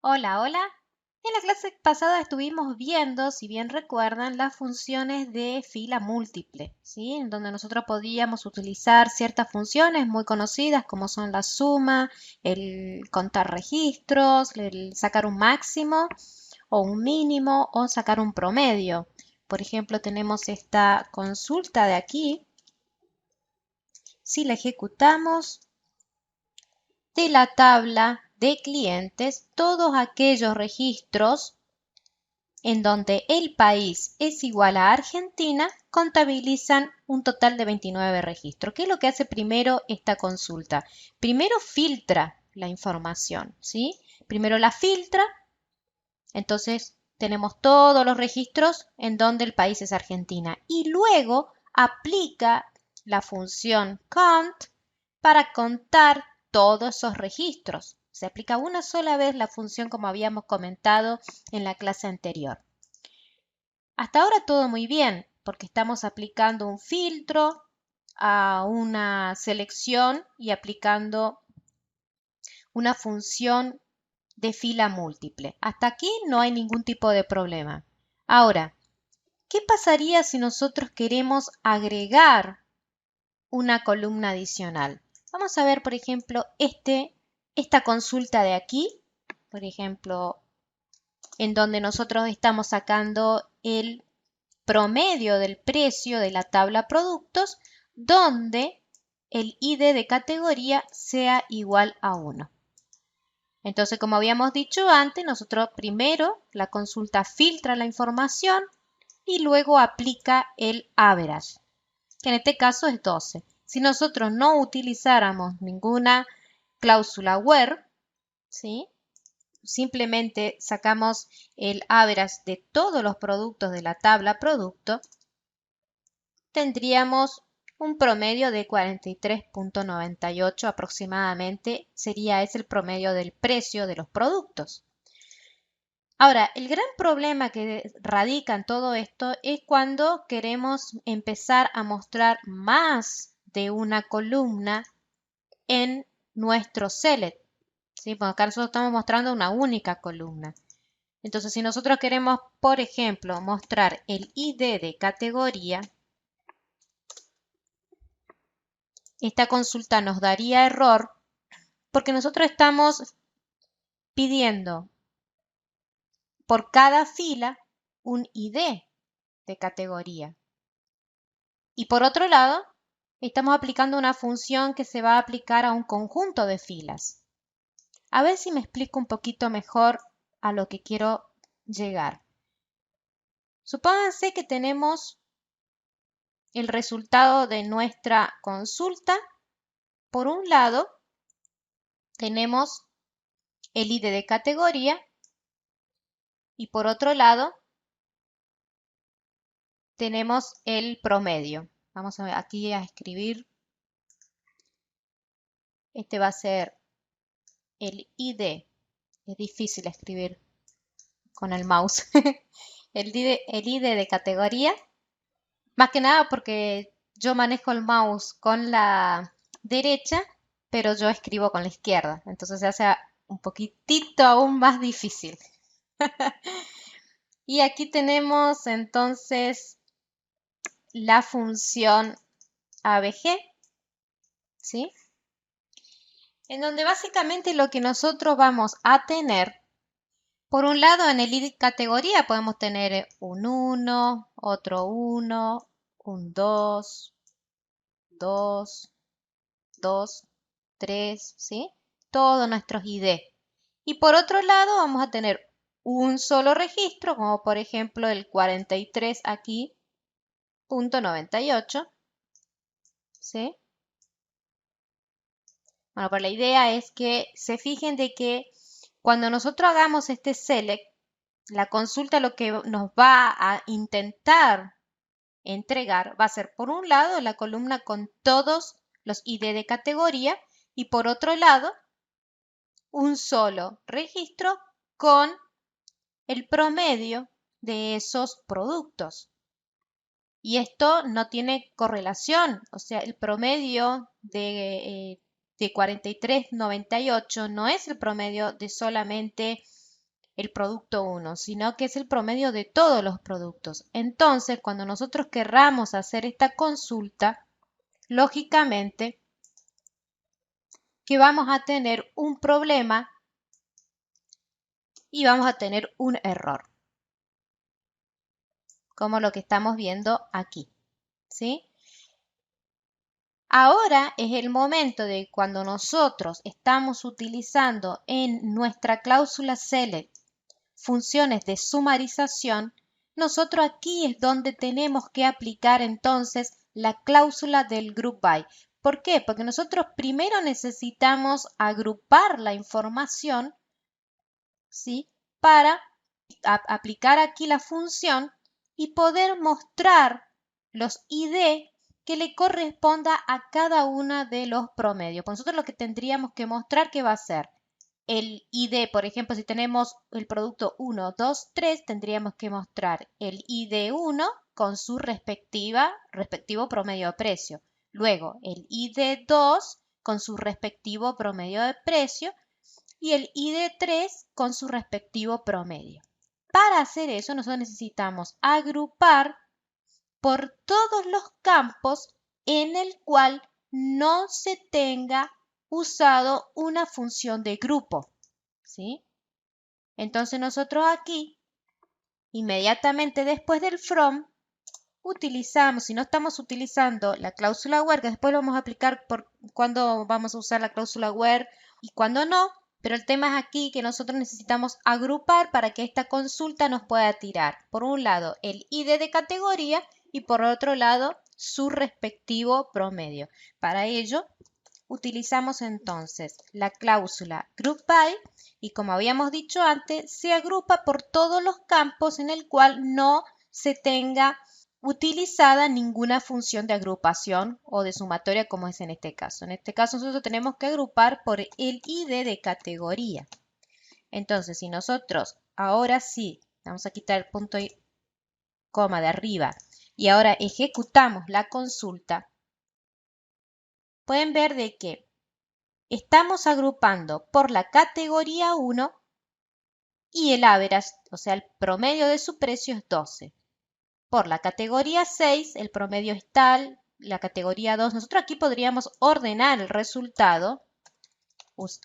Hola, hola. En la clase pasada estuvimos viendo, si bien recuerdan, las funciones de fila múltiple, ¿sí? En donde nosotros podíamos utilizar ciertas funciones muy conocidas como son la suma, el contar registros, el sacar un máximo o un mínimo o sacar un promedio. Por ejemplo, tenemos esta consulta de aquí. Si la ejecutamos, de la tabla de clientes, todos aquellos registros en donde el país es igual a Argentina, contabilizan un total de 29 registros. ¿Qué es lo que hace primero esta consulta? Primero filtra la información, ¿sí? Primero la filtra, entonces tenemos todos los registros en donde el país es Argentina y luego aplica la función count para contar todos esos registros. Se aplica una sola vez la función como habíamos comentado en la clase anterior. Hasta ahora todo muy bien, porque estamos aplicando un filtro a una selección y aplicando una función de fila múltiple. Hasta aquí no hay ningún tipo de problema. Ahora, ¿qué pasaría si nosotros queremos agregar una columna adicional? Vamos a ver, por ejemplo, esta consulta de aquí, por ejemplo, en donde nosotros estamos sacando el promedio del precio de la tabla productos, donde el ID de categoría sea igual a 1. Entonces, como habíamos dicho antes, nosotros primero la consulta filtra la información y luego aplica el average, que en este caso es 12. Si nosotros no utilizáramos ninguna cláusula where, ¿sí? Simplemente sacamos el average de todos los productos de la tabla producto, tendríamos un promedio de 43.98 aproximadamente, sería ese el promedio del precio de los productos. Ahora, el gran problema que radica en todo esto es cuando queremos empezar a mostrar más de una columna en nuestro select, ¿sí? Porque acá nosotros estamos mostrando una única columna. Entonces, si nosotros queremos, por ejemplo, mostrar el ID de categoría, esta consulta nos daría error porque nosotros estamos pidiendo por cada fila un ID de categoría. Y por otro lado, estamos aplicando una función que se va a aplicar a un conjunto de filas. A ver si me explico un poquito mejor a lo que quiero llegar. Supónganse que tenemos el resultado de nuestra consulta. Por un lado, tenemos el ID de categoría y por otro lado, tenemos el promedio. Vamos aquí a escribir. Este va a ser el ID. Es difícil escribir con el mouse. el ID de categoría. Más que nada porque yo manejo el mouse con la derecha, pero yo escribo con la izquierda. Entonces se hace un poquitito aún más difícil. Y aquí tenemos entonces la función ABG, ¿sí? En donde básicamente lo que nosotros vamos a tener, por un lado en el ID categoría podemos tener un 1, otro 1, un 2, 2, 2, 3, ¿sí? Todos nuestros ID. Y por otro lado vamos a tener un solo registro, como por ejemplo el 43 aquí, punto 98, ¿sí? Bueno, pues la idea es que se fijen de que cuando nosotros hagamos este select, la consulta lo que nos va a intentar entregar va a ser, por un lado, la columna con todos los ID de categoría y por otro lado, un solo registro con el promedio de esos productos. Y esto no tiene correlación, o sea, el promedio de 43,98 no es el promedio de solamente el producto 1, sino que es el promedio de todos los productos. Entonces, cuando nosotros querramos hacer esta consulta, lógicamente que vamos a tener un problema y vamos a tener un error, como lo que estamos viendo aquí, ¿sí? Ahora es el momento de cuando nosotros estamos utilizando en nuestra cláusula select funciones de sumarización, nosotros aquí es donde tenemos que aplicar entonces la cláusula del group by. ¿Por qué? Porque nosotros primero necesitamos agrupar la información, ¿sí? Para aplicar aquí la función y poder mostrar los ID que le corresponda a cada uno de los promedios. Pues nosotros lo que tendríamos que mostrar que va a ser el ID, por ejemplo, si tenemos el producto 1, 2, 3, tendríamos que mostrar el ID 1 con su respectivo promedio de precio. Luego el ID 2 con su respectivo promedio de precio y el ID 3 con su respectivo promedio. Para hacer eso, nosotros necesitamos agrupar por todos los campos en el cual no se tenga usado una función de grupo, ¿sí? Entonces nosotros aquí, inmediatamente después del from, utilizamos, si no estamos utilizando la cláusula where, que después lo vamos a aplicar por cuándo vamos a usar la cláusula where y cuándo no, pero el tema es aquí que nosotros necesitamos agrupar para que esta consulta nos pueda tirar, por un lado, el ID de categoría y por otro lado, su respectivo promedio. Para ello, utilizamos entonces la cláusula group by y como habíamos dicho antes, se agrupa por todos los campos en el cual no se tenga utilizada ninguna función de agrupación o de sumatoria como es en este caso. En este caso nosotros tenemos que agrupar por el ID de categoría. Entonces, si nosotros ahora sí, vamos a quitar el punto y coma de arriba y ahora ejecutamos la consulta, pueden ver de que estamos agrupando por la categoría 1 y el average, o sea, el promedio de su precio es 12. Por la categoría 6, el promedio es tal, la categoría 2, nosotros aquí podríamos ordenar el resultado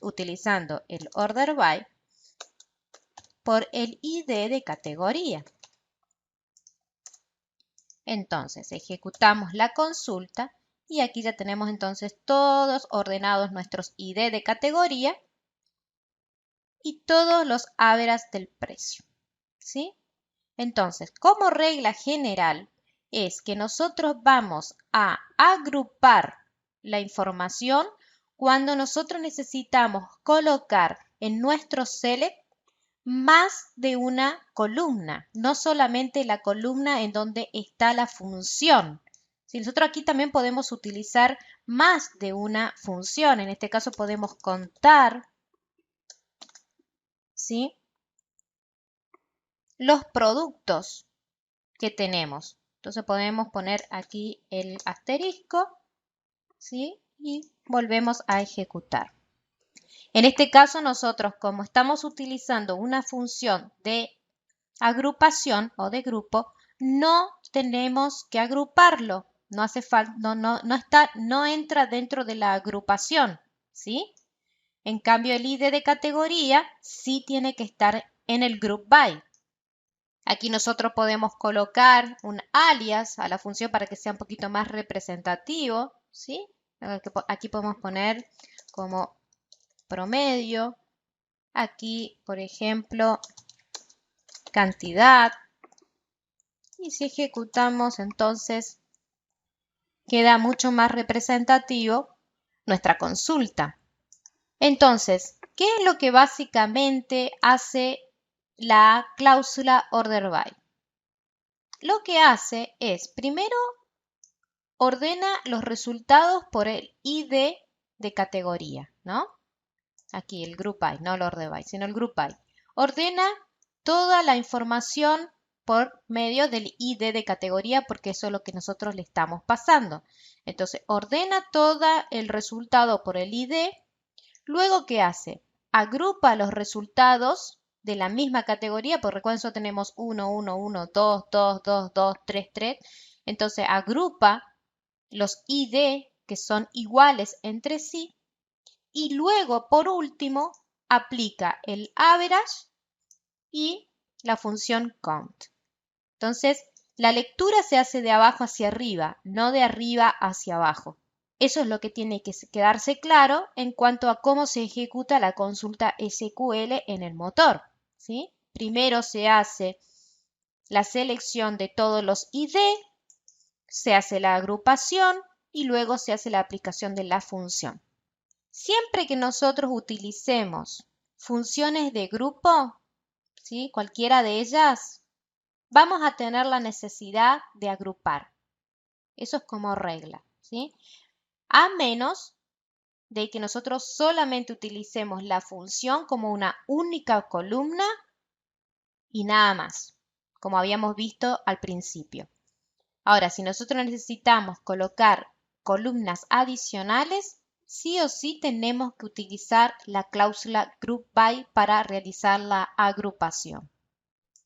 utilizando el order by por el ID de categoría. Entonces, ejecutamos la consulta y aquí ya tenemos entonces todos ordenados nuestros ID de categoría y todos los average del precio, ¿sí? Entonces, como regla general, es que nosotros vamos a agrupar la información cuando nosotros necesitamos colocar en nuestro select más de una columna, no solamente la columna en donde está la función. Si nosotros aquí también podemos utilizar más de una función, en este caso podemos contar, ¿sí?, los productos que tenemos. Entonces podemos poner aquí el asterisco, ¿sí?, y volvemos a ejecutar. En este caso nosotros, como estamos utilizando una función de agrupación o de grupo, no tenemos que agruparlo. No hace falta, no entra dentro de la agrupación, ¿sí? En cambio, el ID de categoría sí tiene que estar en el group by. Aquí nosotros podemos colocar un alias a la función para que sea un poquito más representativo, ¿sí? Aquí podemos poner como promedio. Aquí, por ejemplo, cantidad. Y si ejecutamos, entonces queda mucho más representativo nuestra consulta. Entonces, ¿qué es lo que básicamente hace la cláusula order by? Lo que hace es, primero, ordena los resultados por el ID de categoría, ¿no? Aquí el group by, no el order by, sino el group by. Ordena toda la información por medio del ID de categoría porque eso es lo que nosotros le estamos pasando. Entonces, ordena todo el resultado por el ID. Luego, ¿qué hace? Agrupa los resultados de la misma categoría, porque recuerden, solo tenemos 1, 1, 1, 2, 2, 2, 2, 3, 3. Entonces agrupa los ID que son iguales entre sí y luego, por último, aplica el average y la función count. Entonces, la lectura se hace de abajo hacia arriba, no de arriba hacia abajo. Eso es lo que tiene que quedarse claro en cuanto a cómo se ejecuta la consulta SQL en el motor, ¿sí? Primero se hace la selección de todos los ID, se hace la agrupación y luego se hace la aplicación de la función. Siempre que nosotros utilicemos funciones de grupo, ¿sí? Cualquiera de ellas, vamos a tener la necesidad de agrupar. Eso es como regla, ¿sí? A menos de que nosotros solamente utilicemos la función como una única columna y nada más, como habíamos visto al principio. Ahora, si nosotros necesitamos colocar columnas adicionales, sí o sí tenemos que utilizar la cláusula group by para realizar la agrupación.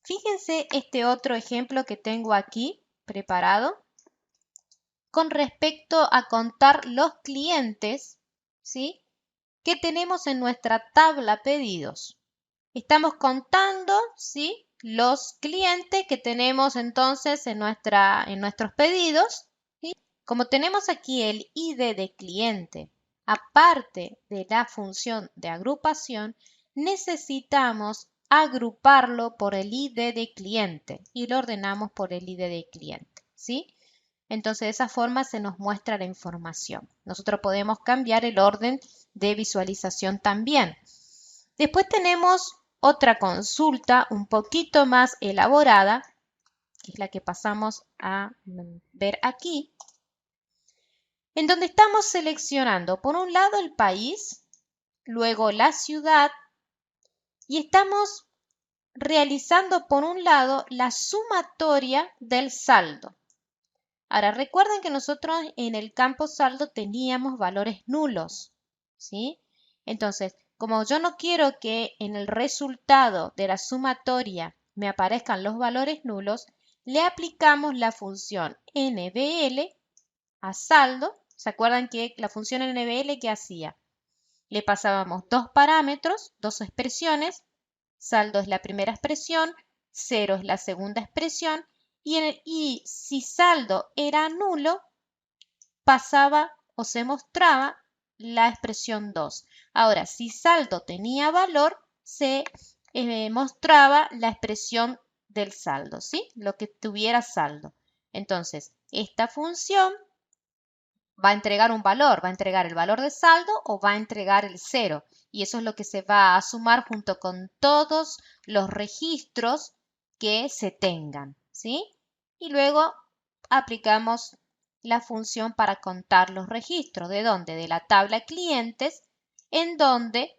Fíjense este otro ejemplo que tengo aquí preparado con respecto a contar los clientes, ¿sí?, que tenemos en nuestra tabla pedidos. Estamos contando, ¿sí?, los clientes que tenemos entonces en nuestros pedidos, ¿sí? Como tenemos aquí el ID de cliente, aparte de la función de agrupación, necesitamos agruparlo por el ID de cliente y lo ordenamos por el ID de cliente, ¿sí? Entonces, de esa forma se nos muestra la información. Nosotros podemos cambiar el orden de visualización también. Después tenemos otra consulta un poquito más elaborada, que es la que pasamos a ver aquí, en donde estamos seleccionando por un lado el país, luego la ciudad, y estamos realizando por un lado la sumatoria del saldo. Ahora, recuerden que nosotros en el campo saldo teníamos valores nulos, ¿sí? Entonces, como yo no quiero que en el resultado de la sumatoria me aparezcan los valores nulos, le aplicamos la función NBL a saldo. ¿Se acuerdan que la función NBL qué hacía? Le pasábamos dos parámetros, dos expresiones. Saldo es la primera expresión, 0 es la segunda expresión. Y si saldo era nulo, pasaba o se mostraba la expresión 2. Ahora, si saldo tenía valor, se mostraba la expresión del saldo, ¿sí? Lo que tuviera saldo. Entonces, esta función va a entregar un valor, va a entregar el valor de saldo o va a entregar el 0. Y eso es lo que se va a sumar junto con todos los registros que se tengan, ¿sí? Y luego aplicamos la función para contar los registros. ¿De dónde? De la tabla clientes, en donde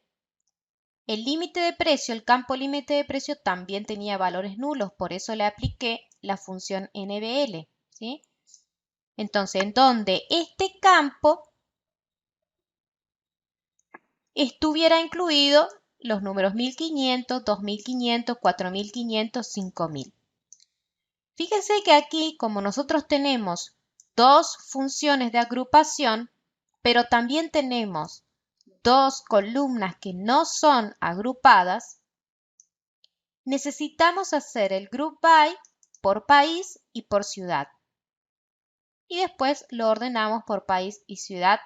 el límite de precio, el campo límite de precio también tenía valores nulos. Por eso le apliqué la función NBL, ¿sí? Entonces, en donde este campo estuviera incluido los números 1500, 2500, 4500, 5000. Fíjense que aquí, como nosotros tenemos dos funciones de agrupación, pero también tenemos dos columnas que no son agrupadas, necesitamos hacer el group by por país y por ciudad. Y después lo ordenamos por país y ciudad,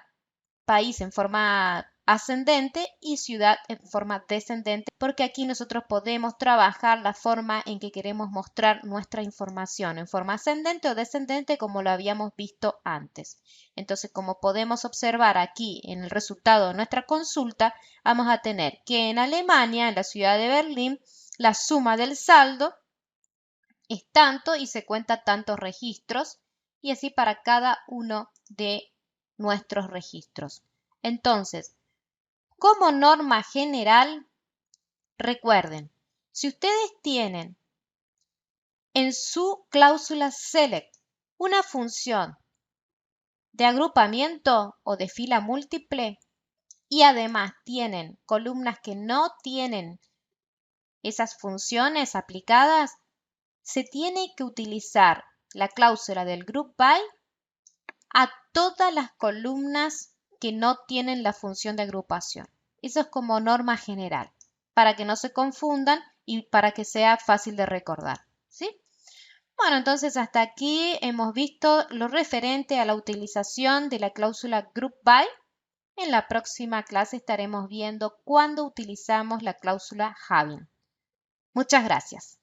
país en forma ascendente y ciudad en forma descendente, porque aquí nosotros podemos trabajar la forma en que queremos mostrar nuestra información, en forma ascendente o descendente, como lo habíamos visto antes. Entonces, como podemos observar aquí en el resultado de nuestra consulta, vamos a tener que en Alemania, en la ciudad de Berlín, la suma del saldo es tanto y se cuenta tantos registros, y así para cada uno de nuestros registros. Entonces, como norma general, recuerden, si ustedes tienen en su cláusula select una función de agrupamiento o de fila múltiple y además tienen columnas que no tienen esas funciones aplicadas, se tiene que utilizar la cláusula del group by a todas las columnas que no tienen la función de agrupación. Eso es como norma general, para que no se confundan y para que sea fácil de recordar, ¿sí? Bueno, entonces hasta aquí hemos visto lo referente a la utilización de la cláusula group by. En la próxima clase estaremos viendo cuándo utilizamos la cláusula having. Muchas gracias.